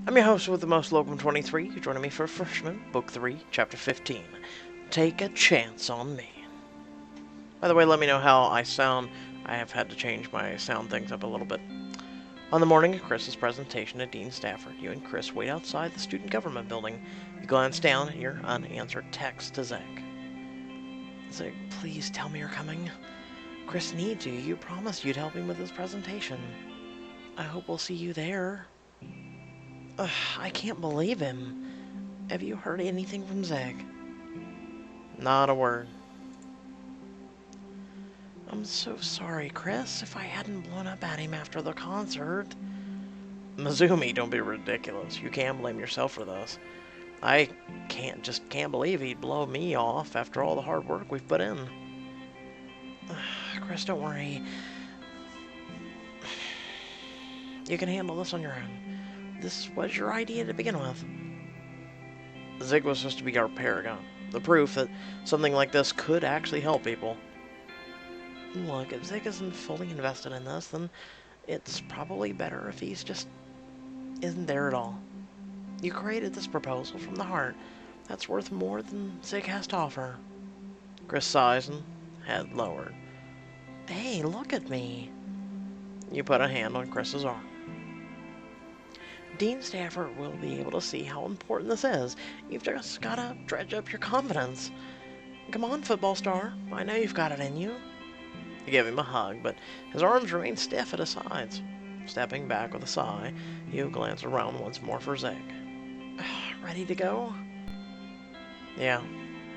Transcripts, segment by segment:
I'm your host with the most, Locum 23. You're joining me for Freshman, Book 3, Chapter 15. Take a Chance on Me. By the way, let me know how I sound. I have had to change my sound things up a little bit. On the morning of Chris's presentation at Dean Stafford, you and Chris wait outside the student government building. You glance down at your unanswered text to Zach. Zach, please tell me you're coming. Chris needs you. You promised you'd help him with his presentation. I hope we'll see you there. Ugh, I can't believe him. Have you heard anything from Zach? Not a word. I'm so sorry, Chris, if I hadn't blown up at him after the concert. Mizumi, don't be ridiculous. You can't blame yourself for this. I can't believe he'd blow me off after all the hard work we've put in. Chris, don't worry. You can handle this on your own. This was your idea to begin with. Zig was supposed to be our paragon. The proof that something like this could actually help people. Look, if Zig isn't fully invested in this, then it's probably better if he's just isn't there at all. You created this proposal from the heart. That's worth more than Zig has to offer. Chris sighs and head lowered. Hey, look at me. You put a hand on Chris's arm. Dean Stafford will be able to see how important this is. You've just gotta dredge up your confidence. Come on, football star. I know you've got it in you. You give him a hug, but his arms remain stiff at his sides. Stepping back with a sigh, you glance around once more for Zach. Ready to go? Yeah,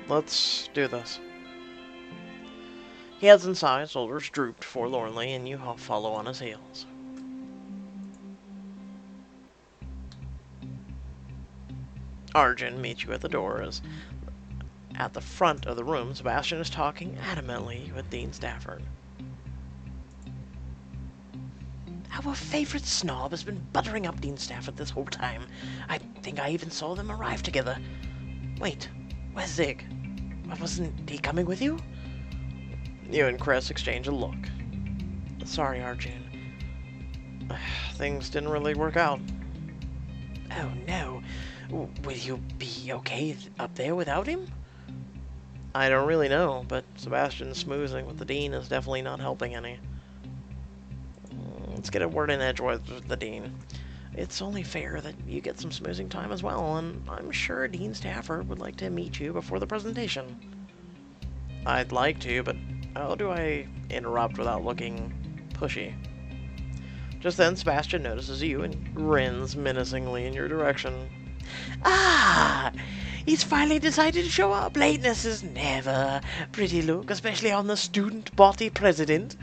let's do this. He heads inside, shoulders drooped forlornly, and you follow on his heels. Arjun meets you at the door as at the front of the room, Sebastian is talking adamantly with Dean Stafford. Our favorite snob has been buttering up Dean Stafford this whole time. I think I even saw them arrive together. Wait, where's Zig? Wasn't he coming with you? You and Chris exchange a look. Sorry, Arjun. Things didn't really work out. Oh no. Will you be okay up there without him? I don't really know, but Sebastian's smoozing with the dean is definitely not helping any. Let's get a word in edgewise with the dean. It's only fair that you get some smoozing time as well, and I'm sure Dean Stafford would like to meet you before the presentation. I'd like to, but how do I interrupt without looking pushy? Just then, Sebastian notices you and grins menacingly in your direction. Ah! He's finally decided to show up. Lateness is never a pretty look, especially on the student body president.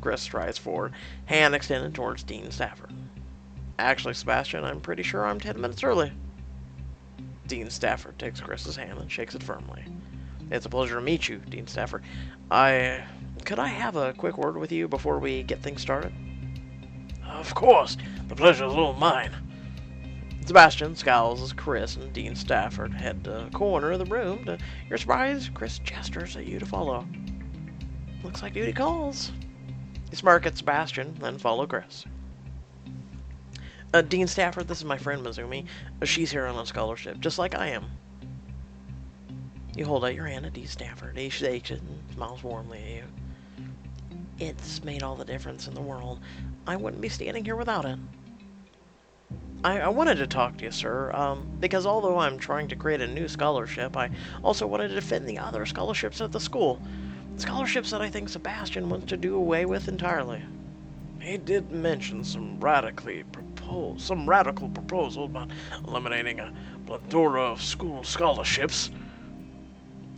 Chris strides forward, hand extended towards Dean Stafford. Actually, Sebastian, I'm pretty sure I'm 10 minutes early. Dean Stafford takes Chris's hand and shakes it firmly. It's a pleasure to meet you, Dean Stafford. Could I have a quick word with you before we get things started? Of course. The pleasure's all mine. Sebastian scowls as Chris and Dean Stafford head to the corner of the room. To your surprise, Chris gestures at you to follow. Looks like duty calls. You smirk at Sebastian, then follow Chris. Dean Stafford, this is my friend Mizumi. She's here on a scholarship, just like I am. You hold out your hand at Dean Stafford. He shakes it and smiles warmly at you. It's made all the difference in the world. I wouldn't be standing here without it. I wanted to talk to you, sir, because although I'm trying to create a new scholarship, I also wanted to defend the other scholarships at the school. Scholarships that I think Sebastian wants to do away with entirely. He did mention some radical proposal about eliminating a plethora of school scholarships.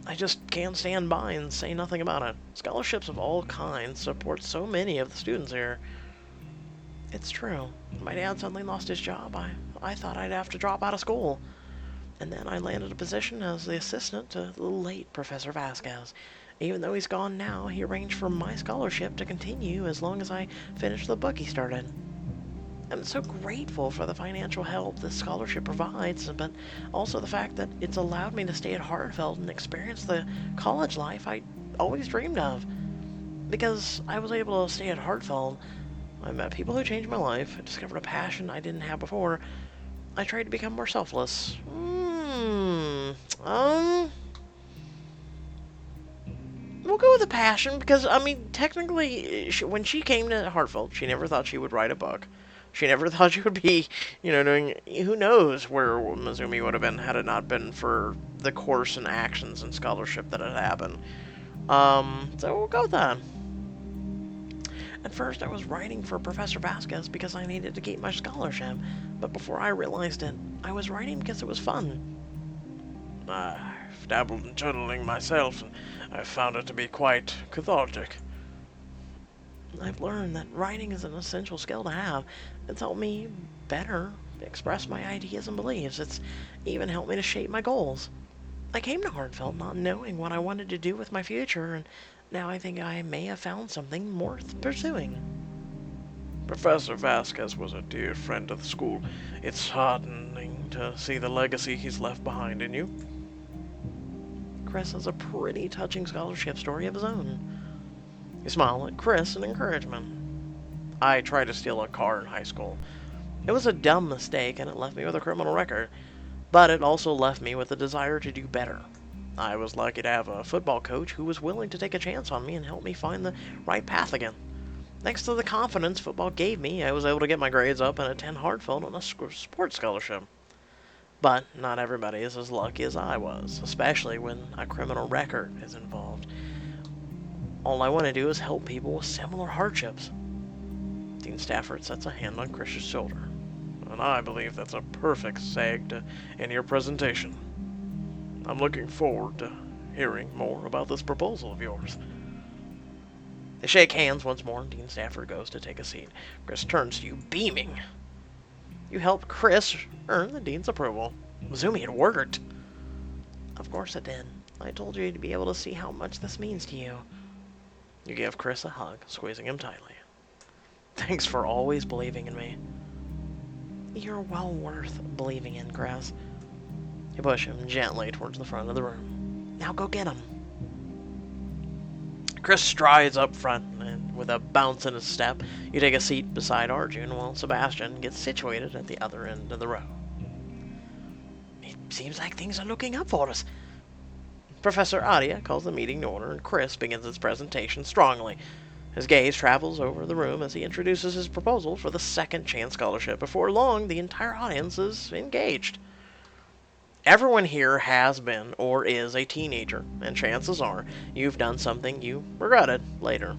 I just can't stand by and say nothing about it. Scholarships of all kinds support so many of the students here. It's true. My dad suddenly lost his job. I thought I'd have to drop out of school. And then I landed a position as the assistant to the late Professor Vasquez. Even though he's gone now, he arranged for my scholarship to continue as long as I finished the book he started. I'm so grateful for the financial help this scholarship provides, but also the fact that it's allowed me to stay at Hartfeld and experience the college life I always dreamed of. Because I was able to stay at Hartfeld, I met people who changed my life, I discovered a passion I didn't have before, I tried to become more selfless. Um, we'll go with a passion because, I mean, technically, when she came to Hartfeld, she never thought she would write a book. She never thought she would be, doing. Who knows where Mizumi would have been had it not been for the course and actions and scholarship that had happened. So we'll go with that. At first, I was writing for Professor Vasquez because I needed to keep my scholarship, but before I realized it, I was writing because it was fun. I've dabbled in journaling myself, and I've found it to be quite cathartic. I've learned that writing is an essential skill to have. It's helped me better express my ideas and beliefs. It's even helped me to shape my goals. I came to Hartfeld not knowing what I wanted to do with my future, and now I think I may have found something worth pursuing. Professor Vasquez was a dear friend of the school. It's heartening to see the legacy he's left behind in you. Chris has a pretty touching scholarship story of his own. You smile at Chris in encouragement. I tried to steal a car in high school. It was a dumb mistake, and it left me with a criminal record, but it also left me with a desire to do better. I was lucky to have a football coach who was willing to take a chance on me and help me find the right path again. Thanks to the confidence football gave me, I was able to get my grades up and attend Hartfeld on a sports scholarship. But not everybody is as lucky as I was, especially when a criminal record is involved. All I want to do is help people with similar hardships. Dean Stafford sets a hand on Chris's shoulder. And I believe that's a perfect seg to end your presentation. I'm looking forward to hearing more about this proposal of yours. They shake hands once more, and Dean Stafford goes to take a seat. Chris turns to you, beaming. You helped Chris earn the Dean's approval. Mizumi, it worked. Of course it did. I told you to be able to see how much this means to you. You give Chris a hug, squeezing him tightly. Thanks for always believing in me. You're well worth believing in, Chris. You push him gently towards the front of the room. Now go get him. Chris strides up front, and with a bounce in his step, you take a seat beside Arjun while Sebastian gets situated at the other end of the row. It seems like things are looking up for us. Professor Adia calls the meeting to order, and Chris begins his presentation strongly. His gaze travels over the room as he introduces his proposal for the second chance scholarship. Before long, the entire audience is engaged. Everyone here has been or is a teenager, and chances are you've done something you regretted later.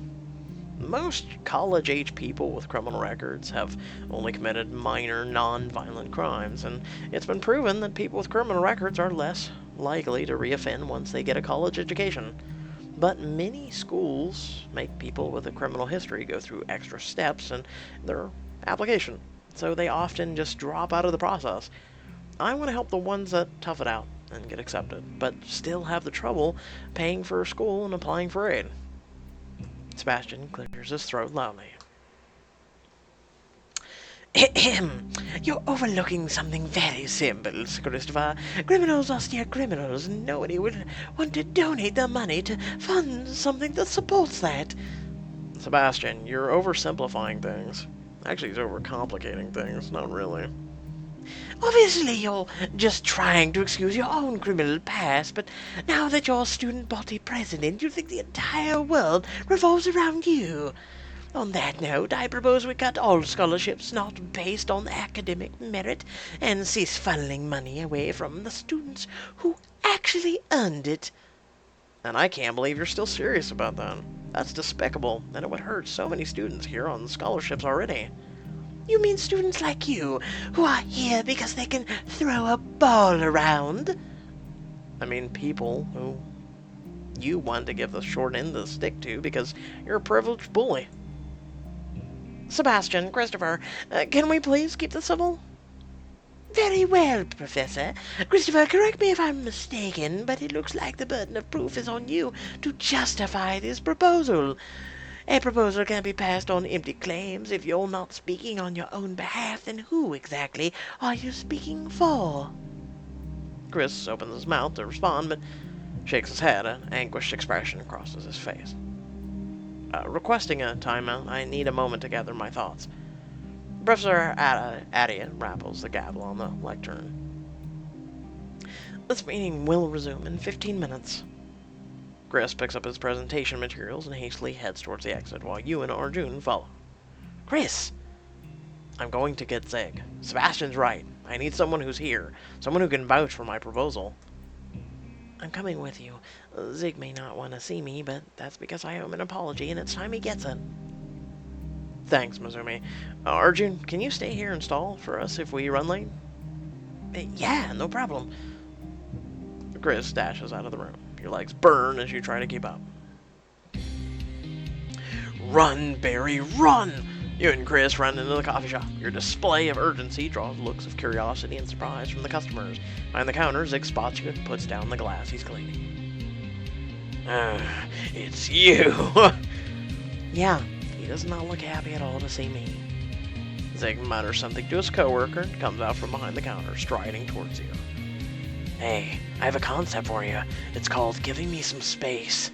Most college-age people with criminal records have only committed minor, non-violent crimes, and it's been proven that people with criminal records are less likely to reoffend once they get a college education. But many schools make people with a criminal history go through extra steps in their application, so they often just drop out of the process. I want to help the ones that tough it out and get accepted, but still have the trouble paying for school and applying for aid. Sebastian clears his throat loudly. You're overlooking something very simple, Christopher. Criminals are still criminals, and nobody would want to donate their money to fund something that supports that. Sebastian, you're oversimplifying things. Actually, he's overcomplicating things. Not really. Obviously, you're just trying to excuse your own criminal past, but now that you're student body president, you think the entire world revolves around you. On that note, I propose we cut all scholarships not based on academic merit and cease funneling money away from the students who actually earned it. And I can't believe you're still serious about that. That's despicable, and it would hurt so many students here on scholarships already. You mean students like you, who are here because they can throw a ball around? I mean people who you want to give the short end of the stick to because you're a privileged bully. Sebastian, Christopher, can we please keep this civil? Very well, Professor. Christopher, correct me if I'm mistaken, but it looks like the burden of proof is on you to justify this proposal. A proposal can't be passed on empty claims. If you're not speaking on your own behalf, then who exactly are you speaking for? Chris opens his mouth to respond, but shakes his head. An anguished expression crosses his face. Requesting a timeout, I need a moment to gather my thoughts. Professor Adian rappels the gavel on the lectern. This meeting will resume in 15 minutes. Chris picks up his presentation materials and hastily heads towards the exit, while you and Arjun follow. Chris! I'm going to get Zig. Sebastian's right. I need someone who's here. Someone who can vouch for my proposal. I'm coming with you. Zig may not want to see me, but that's because I owe him an apology, and it's time he gets it. Thanks, Mizumi. Arjun, can you stay here and stall for us if we run late? Yeah, no problem. Chris dashes out of the room. Your legs burn as you try to keep up. Run, Barry, run! You and Chris run into the coffee shop. Your display of urgency draws looks of curiosity and surprise from the customers. Behind the counter, Zig spots you and puts down the glass he's cleaning. It's you! Yeah, he does not look happy at all to see me. Zig mutters something to his coworker and comes out from behind the counter, striding towards you. Hey, I have a concept for you. It's called Giving Me Some Space.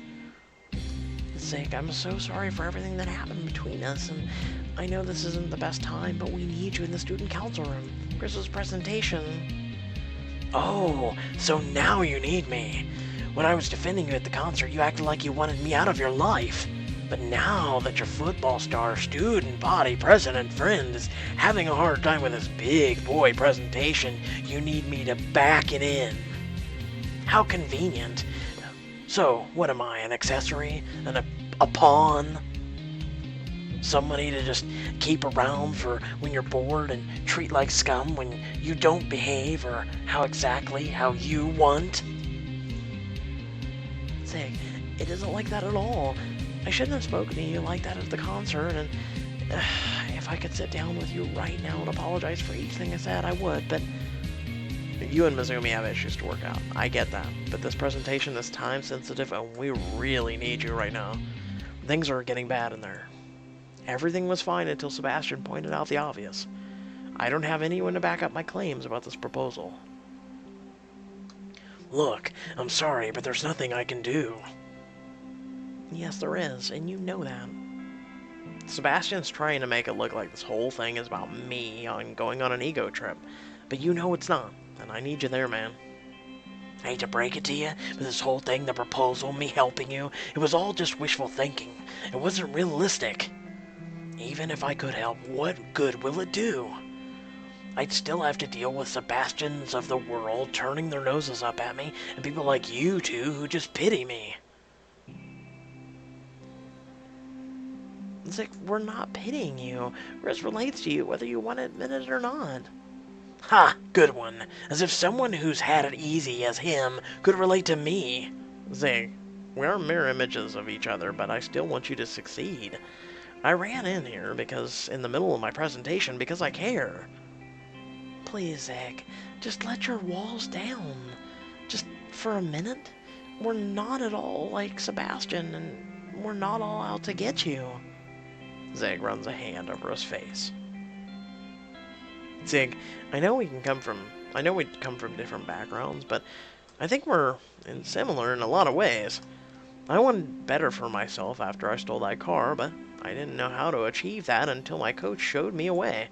Zig, I'm so sorry for everything that happened between us, and I know this isn't the best time, but we need you in the student council room. Chris's presentation. Oh, so now you need me. When I was defending you at the concert, you acted like you wanted me out of your life. But now that your football star, student body president friend is having a hard time with his big boy presentation, you need me to back it in. How convenient. So, what am I, an accessory? A pawn? Somebody to just keep around for when you're bored and treat like scum when you don't behave or how you want? Zig, it isn't like that at all. I shouldn't have spoken to you like that at the concert, and if I could sit down with you right now and apologize for each thing I said, I would, but you and Mizumi have issues to work out. I get that, but this presentation is time sensitive, and we really need you right now. Things are getting bad in there. Everything was fine until Sebastian pointed out the obvious. I don't have anyone to back up my claims about this proposal. Look, I'm sorry, but there's nothing I can do. Yes, there is, and you know that. Sebastian's trying to make it look like this whole thing is about me going on an ego trip, but you know it's not, and I need you there, man. I hate to break it to you, but this whole thing, the proposal, me helping you, it was all just wishful thinking. It wasn't realistic. Even if I could help, what good will it do? I'd still have to deal with Sebastians of the world turning their noses up at me, and people like you two who just pity me. It's like, we're not pitying you. Chris relates to you, whether you want to admit it or not. Ha! Good one. As if someone who's had it easy as him could relate to me. Zig, we are mirror images of each other, but I still want you to succeed. I ran in here in the middle of my presentation because I care. Please, Zig, just let your walls down. Just for a minute. We're not at all like Sebastian, and we're not all out to get you. Zig runs a hand over his face. Zig, I know we come from different backgrounds, but I think we're similar in a lot of ways. I wanted better for myself after I stole that car, but I didn't know how to achieve that until my coach showed me a way.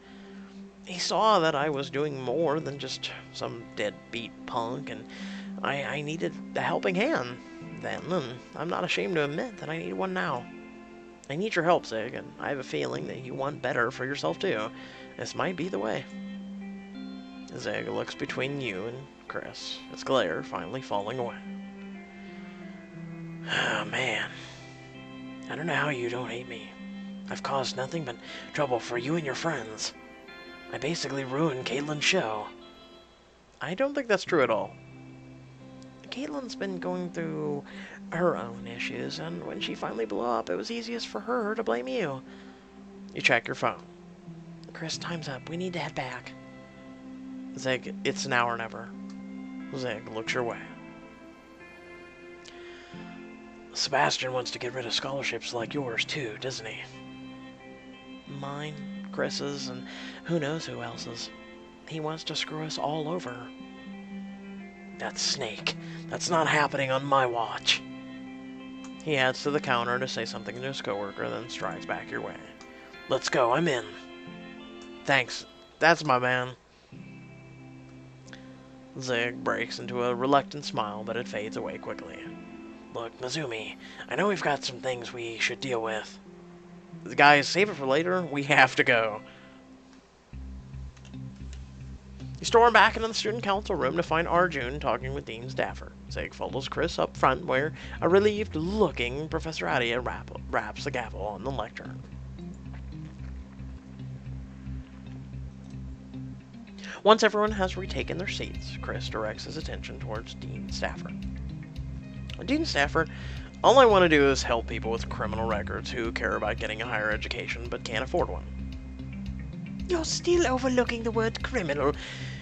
He saw that I was doing more than just some deadbeat punk, and I needed a helping hand then, and I'm not ashamed to admit that I need one now. I need your help, Zig, and I have a feeling that you want better for yourself too. This might be the way. Zig looks between you and Chris, his glare finally falling away. Oh, man. I don't know how you don't hate me. I've caused nothing but trouble for you and your friends. I basically ruined Caitlin's show. I don't think that's true at all. Caitlin's been going through her own issues, and when she finally blew up, it was easiest for her to blame you. You check your phone. Chris, time's up. We need to head back. Zig, it's now or never. Zig looks your way. Sebastian wants to get rid of scholarships like yours too, doesn't he? Mine, Chris's, and who knows who else's. He wants to screw us all over. That snake. That's not happening on my watch. He heads to the counter to say something to his coworker, then strides back your way. Let's go, I'm in. Thanks. That's my man. Zig breaks into a reluctant smile, but it fades away quickly. Look, Mizumi, I know we've got some things we should deal with. Guys, save it for later. We have to go. You storm back into the student council room to find Arjun talking with Dean Stafford. Zig follows Chris up front where a relieved-looking Professor Adia raps the gavel on the lectern. Once everyone has retaken their seats, Chris directs his attention towards Dean Stafford. Dean Stafford, all I want to do is help people with criminal records who care about getting a higher education but can't afford one. You're still overlooking the word criminal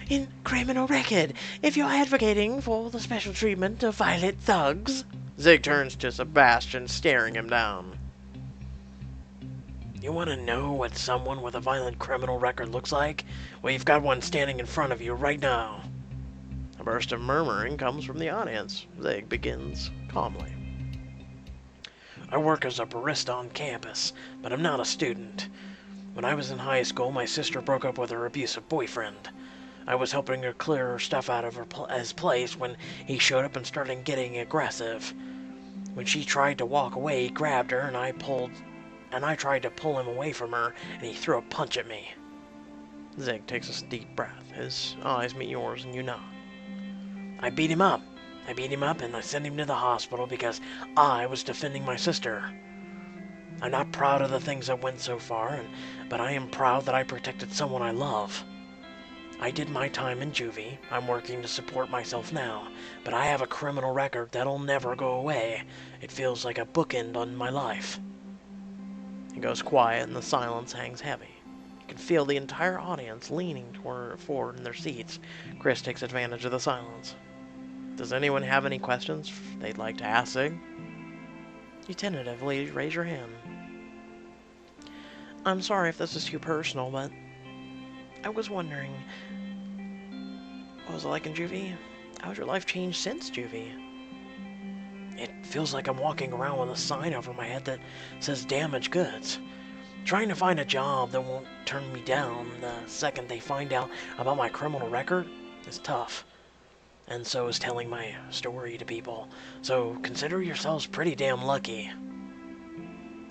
in criminal record if you're advocating for the special treatment of violent thugs. Zig turns to Sebastian, staring him down. You want to know what someone with a violent criminal record looks like? Well, you've got one standing in front of you right now. A burst of murmuring comes from the audience. Zig begins calmly. I work as a barista on campus, but I'm not a student. When I was in high school, my sister broke up with her abusive boyfriend. I was helping her clear her stuff out of his place when he showed up and started getting aggressive. When she tried to walk away, he grabbed her and I tried to pull him away from her, and he threw a punch at me. Zig takes a deep breath. His eyes meet yours, and you nod. I beat him up, and I sent him to the hospital because I was defending my sister. I'm not proud of the things that went so far, but I am proud that I protected someone I love. I did my time in juvie. I'm working to support myself now, but I have a criminal record that'll never go away. It feels like a bookend on my life. He goes quiet, and the silence hangs heavy. You can feel the entire audience leaning forward in their seats. Chris takes advantage of the silence. Does anyone have any questions they'd like to ask Zig? You tentatively raise your hand. I'm sorry if this is too personal, but I was wondering, what was it like in juvie? How's your life changed since juvie? It feels like I'm walking around with a sign over my head that says damaged goods. Trying to find a job that won't turn me down the second they find out about my criminal record is tough. And so is telling my story to people. So consider yourselves pretty damn lucky.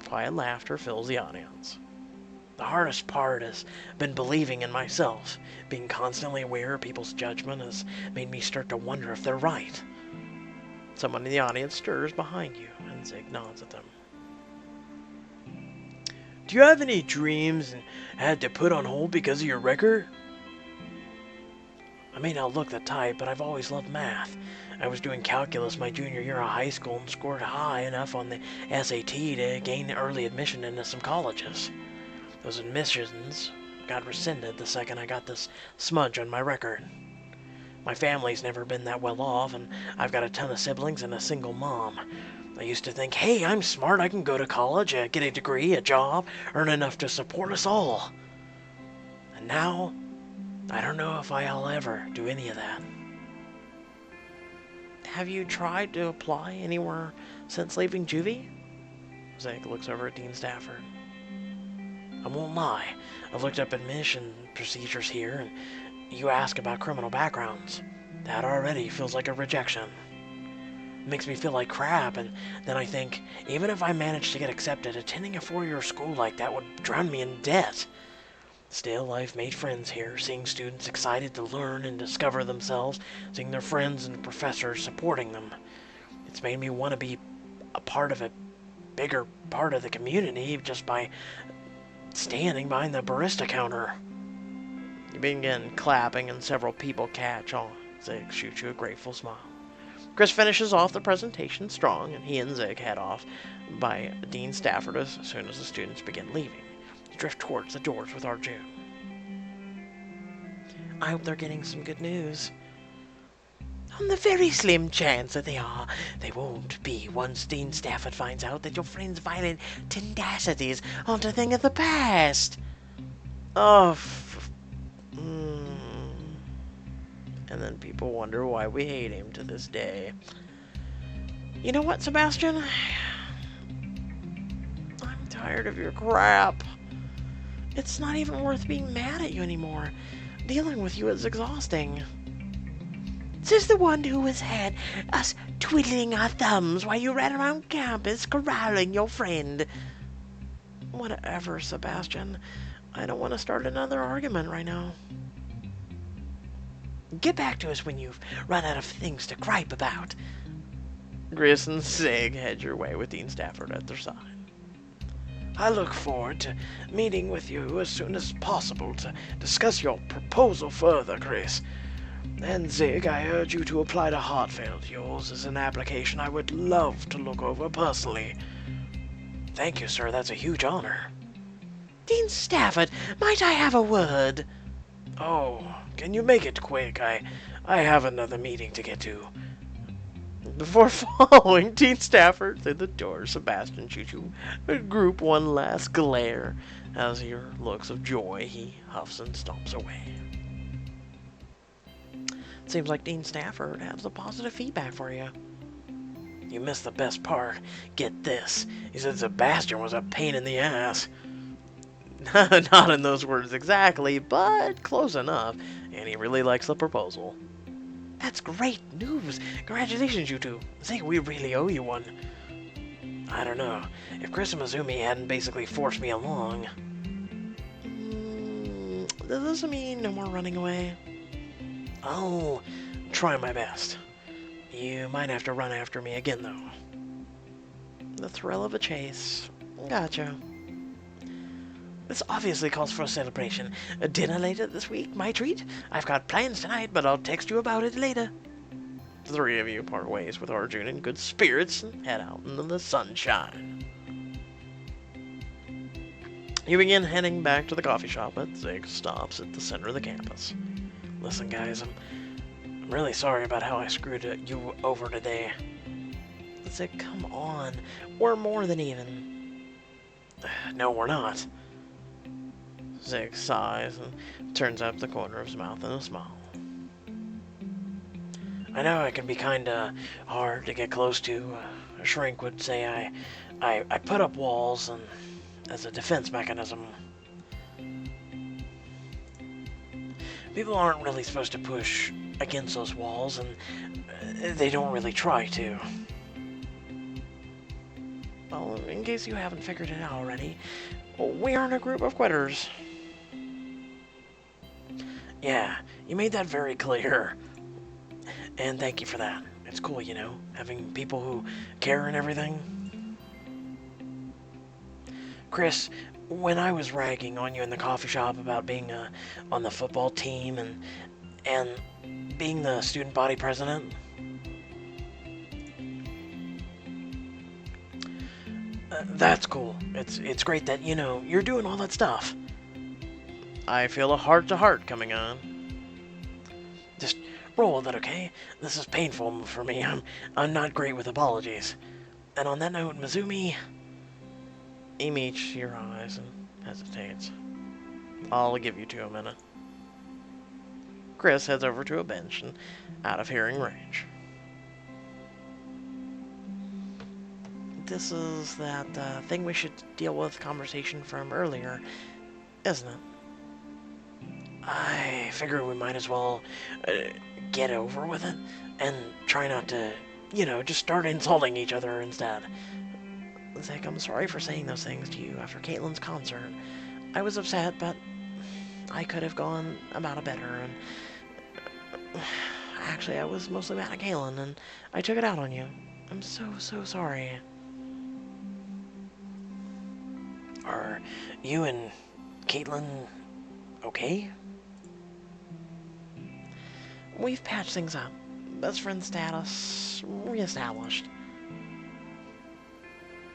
Quiet laughter fills the audience. The hardest part has been believing in myself. Being constantly aware of people's judgment has made me start to wonder if they're right. Someone in the audience stirs behind you, and Zig nods at them. Do you have any dreams and had to put on hold because of your record? I may not look the type, but I've always loved math. I was doing calculus my junior year of high school and scored high enough on the SAT to gain early admission into some colleges. Those admissions got rescinded the second I got this smudge on my record. My family's never been that well off, and I've got a ton of siblings and a single mom. I used to think, hey, I'm smart, I can go to college, get a degree, a job, earn enough to support us all. And now, I don't know if I'll ever do any of that. Have you tried to apply anywhere since leaving juvie? Zig looks over at Dean Stafford. I won't lie, I've looked up admission procedures here, and you ask about criminal backgrounds. That already feels like a rejection. It makes me feel like crap, and then I think, even if I managed to get accepted, attending a 4-year school like that would drown me in debt. Still, I've made friends here, seeing students excited to learn and discover themselves, seeing their friends and professors supporting them. It's made me want to be a part of a bigger part of the community just by standing behind the barista counter. You begin clapping and several people catch on. Zig shoots you a grateful smile. Chris finishes off the presentation strong, and he and Zig head off by Dean Stafford as soon as the students begin leaving. You drift towards the doors with Arjun. I hope they're getting some good news. On the very slim chance that they are, they won't be once Dean Stafford finds out that your friend's violent tendacities aren't a thing of the past. Oh, And then people wonder why we hate him to this day. You know what, Sebastian? I'm tired of your crap. It's not even worth being mad at you anymore. Dealing with you is exhausting. Says the one who has had us twiddling our thumbs while you ran around campus corralling your friend. Whatever, Sebastian. I don't want to start another argument right now. Get back to us when you've run out of things to gripe about. Chris and Zig head your way with Dean Stafford at their side. I look forward to meeting with you as soon as possible to discuss your proposal further, Chris. And Zig, I urge you to apply to Hartfeld. Yours is an application I would love to look over personally. Thank you, sir. That's a huge honor. Dean Stafford, might I have a word? Oh, can you make it quick? I have another meeting to get to. Before following Dean Stafford through the door, Sebastian shoots you a group one last glare. As he looks of joy, he huffs and stomps away. Seems like Dean Stafford has some positive feedback for you. You missed the best part. Get this. He said Sebastian was a pain in the ass. Not in those words exactly, but close enough. And he really likes the proposal. That's great news. Congratulations, you two. Zig, we really owe you one. I don't know. If Chris and Mizumi hadn't basically forced me along... does this mean no more running away? I'll try my best. You might have to run after me again, though. The thrill of a chase. Gotcha. This obviously calls for a celebration. A dinner later this week, my treat. I've got plans tonight, but I'll text you about it later. The three of you part ways with Arjun in good spirits and head out into the sunshine. You begin heading back to the coffee shop, but Zig stops at the center of the campus. Listen, guys, I'm really sorry about how I screwed you over today. Zig, come on. We're more than even. No, we're not. Zig sighs and turns up the corner of his mouth in a smile. I know it can be kinda hard to get close to. A shrink would say I put up walls and as a defense mechanism. People aren't really supposed to push against those walls, and they don't really try to. Well, in case you haven't figured it out already, we aren't a group of quitters. Yeah, you made that very clear. And thank you for that. It's cool, you know, having people who care and everything. Chris, when I was ragging on you in the coffee shop about being on the football team and being the student body president, that's cool. It's great that, you know, you're doing all that stuff. I feel a heart-to-heart coming on. Just roll with it, okay? This is painful for me. I'm not great with apologies. And on that note, Mizumi... He meets your eyes and hesitates. I'll give you 2 minutes. Chris heads over to a bench and out of hearing range. This is that thing we should deal with conversation from earlier, isn't it? I figure we might as well get over with it and try not to, you know, just start insulting each other instead. Zach, I'm sorry for saying those things to you after Caitlin's concert. I was upset, but I could have gone about it better, and actually I was mostly mad at Caitlin, and I took it out on you. I'm so sorry. Are you and Caitlin okay? We've patched things up. Best friend status reestablished.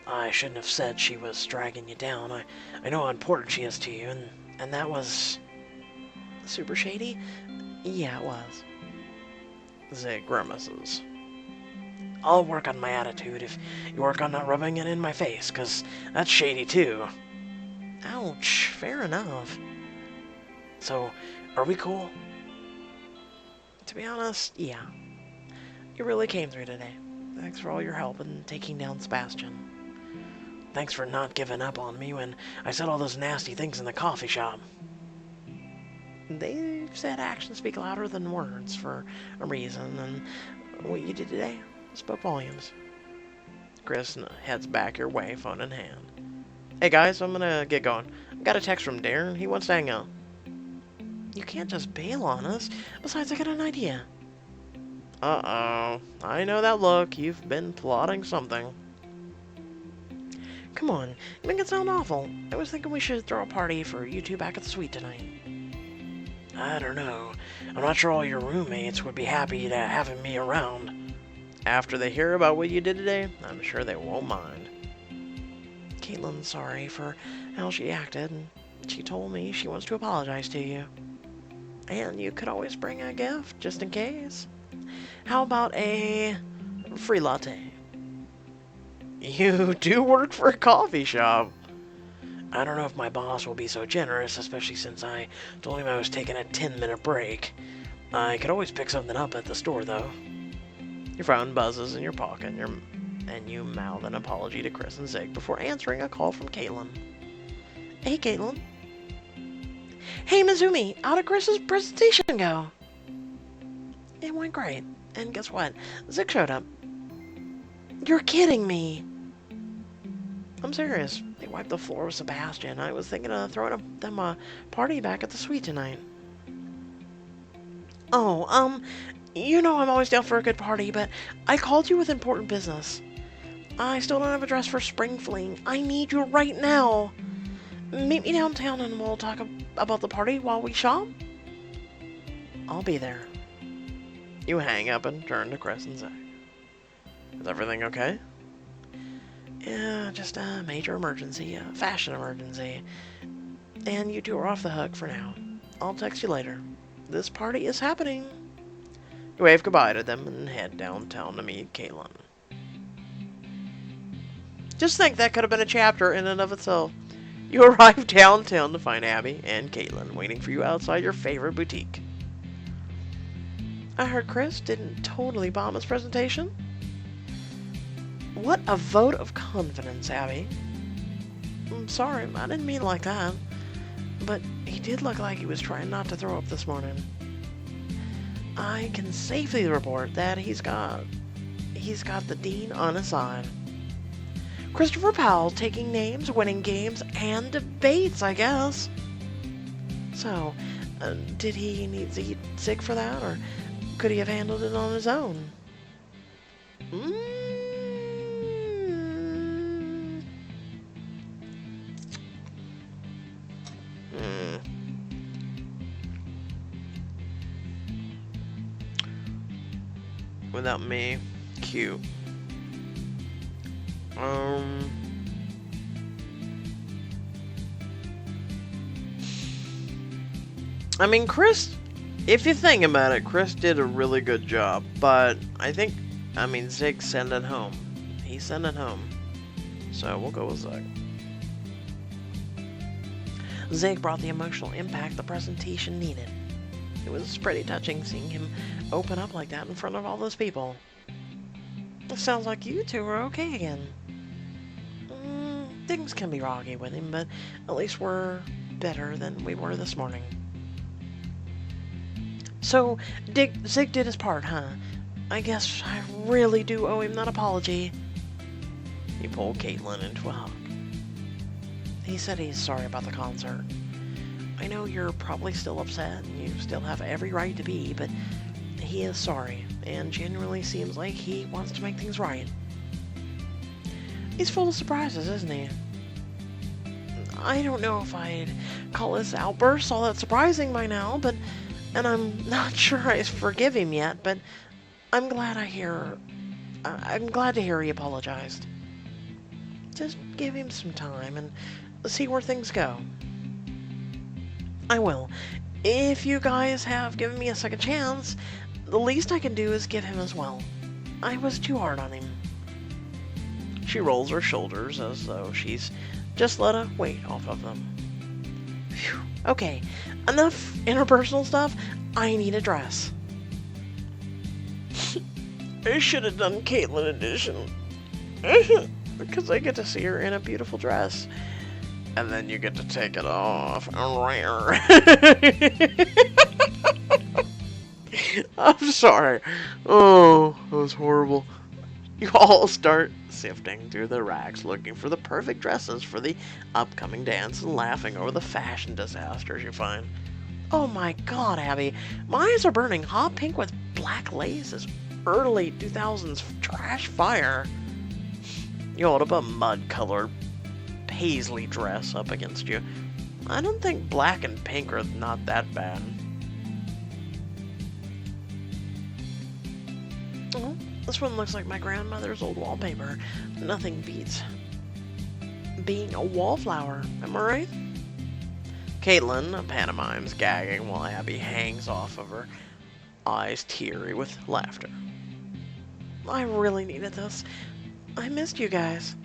I shouldn't have said she was dragging you down. I know how important she is to you, and that was... super shady? Yeah, it was. Zig grimaces. I'll work on my attitude if you work on not rubbing it in my face, 'cause that's shady too. Ouch, fair enough. So, are we cool? To be honest, yeah. You really came through today. Thanks for all your help in taking down Sebastian. Thanks for not giving up on me when I said all those nasty things in the coffee shop. They've said actions speak louder than words for a reason, and what you did today spoke volumes. Chris heads back your way, phone in hand. Hey guys, I'm gonna get going. Got a text from Darren. He wants to hang out. You can't just bail on us. Besides, I got an idea. Uh-oh. I know that look. You've been plotting something. Come on. You make it sound awful. I was thinking we should throw a party for you two back at the suite tonight. I don't know. I'm not sure all your roommates would be happy to having me around. After they hear about what you did today, I'm sure they won't mind. Caitlin's sorry for how she acted, and she told me she wants to apologize to you. And you could always bring a gift, just in case. How about a free latte? You do work for a coffee shop. I don't know if my boss will be so generous, especially since I told him I was taking a 10-minute break. I could always pick something up at the store, though. Your phone buzzes in your pocket, and you mouth an apology to Chris and Zig before answering a call from Caitlin. Hey, Caitlin. Hey, Mizumi, how did Chris's presentation go? It went great. And guess what? Zig showed up. You're kidding me. I'm serious. They wiped the floor with Sebastian. I was thinking of throwing them a party back at the suite tonight. Oh, you know I'm always down for a good party, but I called you with important business. I still don't have a dress for Spring Fling. I need you right now. Meet me downtown and we'll talk about the party while we shop. I'll be there. You hang up and turn to Chris and Zach. Is everything okay? Yeah, just a major emergency, a fashion emergency. And you two are off the hook for now. I'll text you later. This party is happening. You wave goodbye to them and head downtown to meet Caitlin. Just think that could have been a chapter in and of itself. You arrive downtown to find Abby and Caitlin waiting for you outside your favorite boutique. I heard Chris didn't totally bomb his presentation. What a vote of confidence, Abby. I'm sorry, I didn't mean it like that. But he did look like he was trying not to throw up this morning. I can safely report that he's got the dean on his side. Christopher Powell taking names, winning games, and debates, I guess. So, did he need Zig for that, or could he have handled it on his own? Without me, cute. I mean, Chris, if you think about it, Chris did a really good job, but Zig sent it home. He sent it home. So we'll go with Zig. Zig brought the emotional impact the presentation needed. It was pretty touching seeing him open up like that in front of all those people. It sounds like you two are okay again. Things can be rocky with him, but at least we're better than we were this morning. So, Zig did his part, huh? I guess I really do owe him that apology. He pulled Caitlin into a hug. He said he's sorry about the concert. I know you're probably still upset, and you still have every right to be, but he is sorry, and genuinely seems like he wants to make things right. He's full of surprises, isn't he? I don't know if I'd call his outbursts all that surprising by now, and I'm not sure I forgive him yet, but I'm glad to hear he apologized. Just give him some time and see where things go. I will. If you guys have given me a second chance, the least I can do is give him as well. I was too hard on him. She rolls her shoulders as though she's just let a weight off of them. Phew. Okay, enough interpersonal stuff. I need a dress. I should have done Caitlin edition. because I get to see her in a beautiful dress. And then you get to take it off. I'm sorry. Oh, that was horrible. You all start sifting through the racks looking for the perfect dresses for the upcoming dance and laughing over the fashion disasters you find. Oh my god, Abby. My eyes are burning. Hot pink with black lace is early 2000s trash fire. You hold up a mud-colored paisley dress up against you. I don't think black and pink are not that bad. Oh, this one looks like my grandmother's old wallpaper. Nothing beats being a wallflower, am I right? Caitlin pantomimes gagging while Abby hangs off of her, eyes teary with laughter. I really needed this. I missed you guys.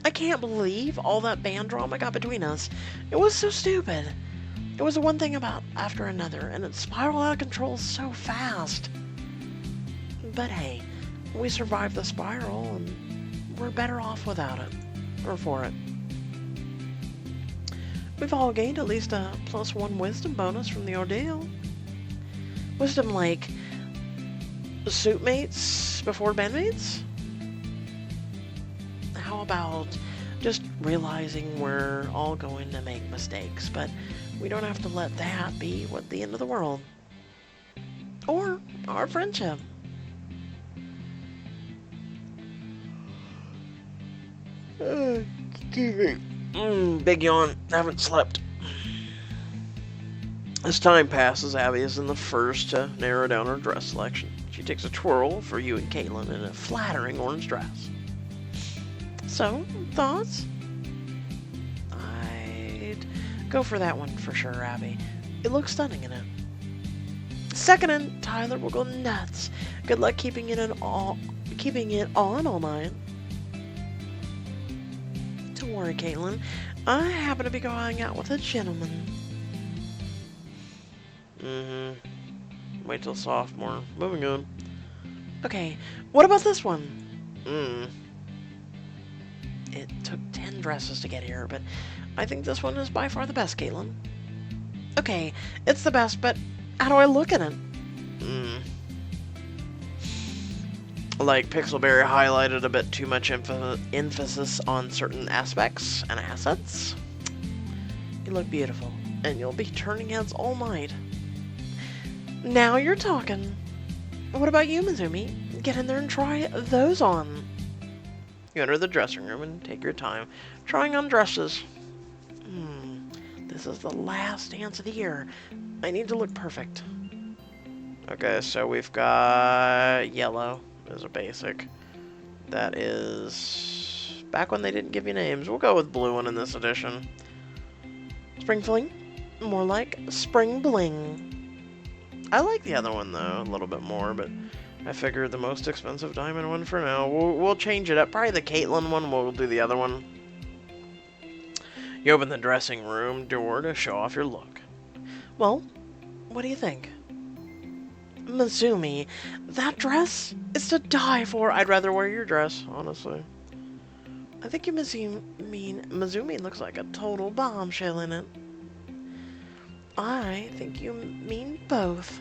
I can't believe all that band drama got between us. It was so stupid. It was one thing about after another, and it spiraled out of control so fast. But hey, we survived the spiral, and we're better off without it. Or for it. We've all gained at least a +1 wisdom bonus from the ordeal. Wisdom like suit mates before bandmates? How about just realizing we're all going to make mistakes, but we don't have to let that be what the end of the world. Or our friendship. Excuse me. Big yawn. Haven't slept. As time passes, Abby is in the first to narrow down her dress selection. She takes a twirl for you and Caitlin in a flattering orange dress. So, thoughts? I'd go for that one for sure, Abby. It looks stunning in it. Second, and Tyler will go nuts. Good luck keeping it on all night. Don't worry, Caitlin. I happen to be going out with a gentleman. Wait till sophomore. Moving on. Okay, what about this one? It took 10 dresses to get here, but I think this one is by far the best, Caitlin. Okay, it's the best, but how do I look in it? Like Pixelberry highlighted a bit too much emphasis on certain aspects and assets. You look beautiful, and you'll be turning heads all night. Now you're talking. What about you, Mizumi? Get in there and try those on. You enter the dressing room and take your time trying on dresses. This is the last dance of the year. I need to look perfect. Okay, so we've got yellow as a basic. That is back when they didn't give you names. We'll go with blue one in this edition. Spring fling? More like spring bling. I like the other one though a little bit more, but I figured the most expensive diamond one for now. We'll change it up. Probably the Caitlin one. We'll do the other one. You open the dressing room door to show off your look. Well, what do you think? Mizumi, that dress is to die for. I'd rather wear your dress, honestly. I think Mizumi looks like a total bombshell in it. I think you mean both.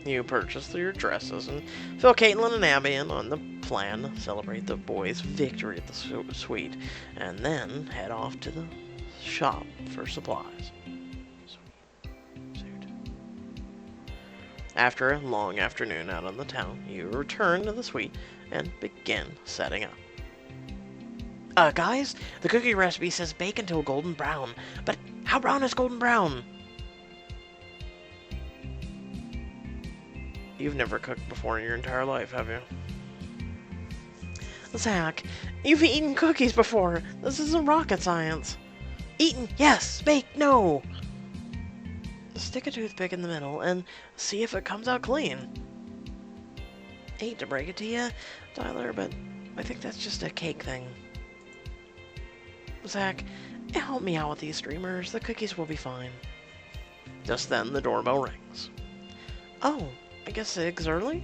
You purchase your dresses and fill Caitlin and Abby in on the plan to celebrate the boys' victory at the suite, and then head off to the shop for supplies. Suit. After a long afternoon out on the town, you return to the suite and begin setting up. Guys, the cookie recipe says bake until golden brown, but how brown is golden brown? You've never cooked before in your entire life, have you? Zach, you've eaten cookies before. This isn't rocket science. Eaten, yes. Bake, no. Stick a toothpick in the middle and see if it comes out clean. Hate to break it to you, Tyler, but I think that's just a cake thing. Zach, help me out with these streamers. The cookies will be fine. Just then, the doorbell rings. Oh, I guess Zig's early?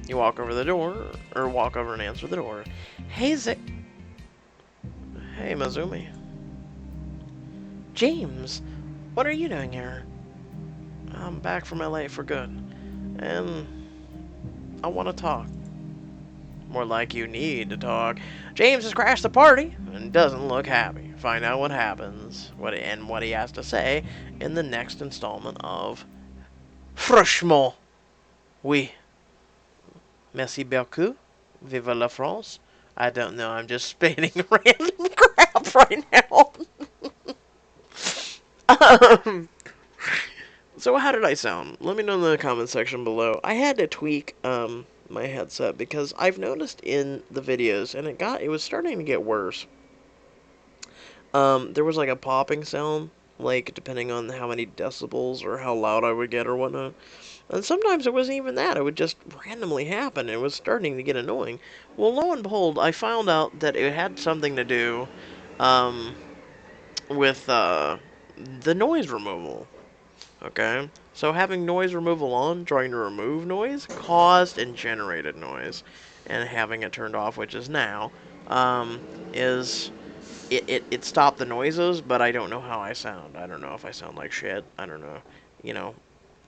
You walk over and answer the door. Hey, Hey, Mazumi. James, what are you doing here? I'm back from LA for good, and I want to talk. More like you need to talk. James has crashed the party and doesn't look happy. Find out what happens, what he has to say in the next installment of Franchement, oui. Merci beaucoup. Vive la France. I don't know. I'm just spitting random crap right now. um, so how did I sound? Let me know in the comment section below. I had to tweak my headset because I've noticed in the videos, and it was starting to get worse. There was like a popping sound, like depending on how many decibels or how loud I would get or whatnot. And sometimes it wasn't even that; it would just randomly happen. It was starting to get annoying. Well, lo and behold, I found out that it had something to do um, with the noise removal. Okay? So having noise removal on, trying to remove noise, caused and generated noise. And having it turned off, which is now, is... It stopped the noises, but I don't know how I sound. I don't know if I sound like shit. I don't know. You know,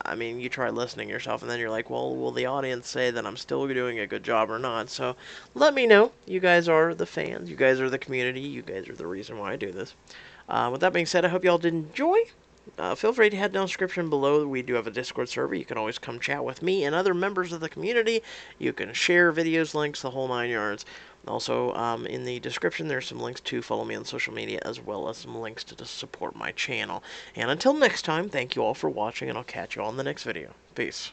I mean, you try listening yourself, and then you're like, well, will the audience say that I'm still doing a good job or not? So let me know. You guys are the fans. You guys are the community. You guys are the reason why I do this. With that being said, I hope y'all did enjoy. Feel free to head down the description below. We do have a Discord server. You can always come chat with me and other members of the community. You can share videos, links, the whole 9 yards. Also, in the description, there's some links to follow me on social media, as well as some links to support my channel. And until next time, thank you all for watching, and I'll catch you all in the next video. Peace.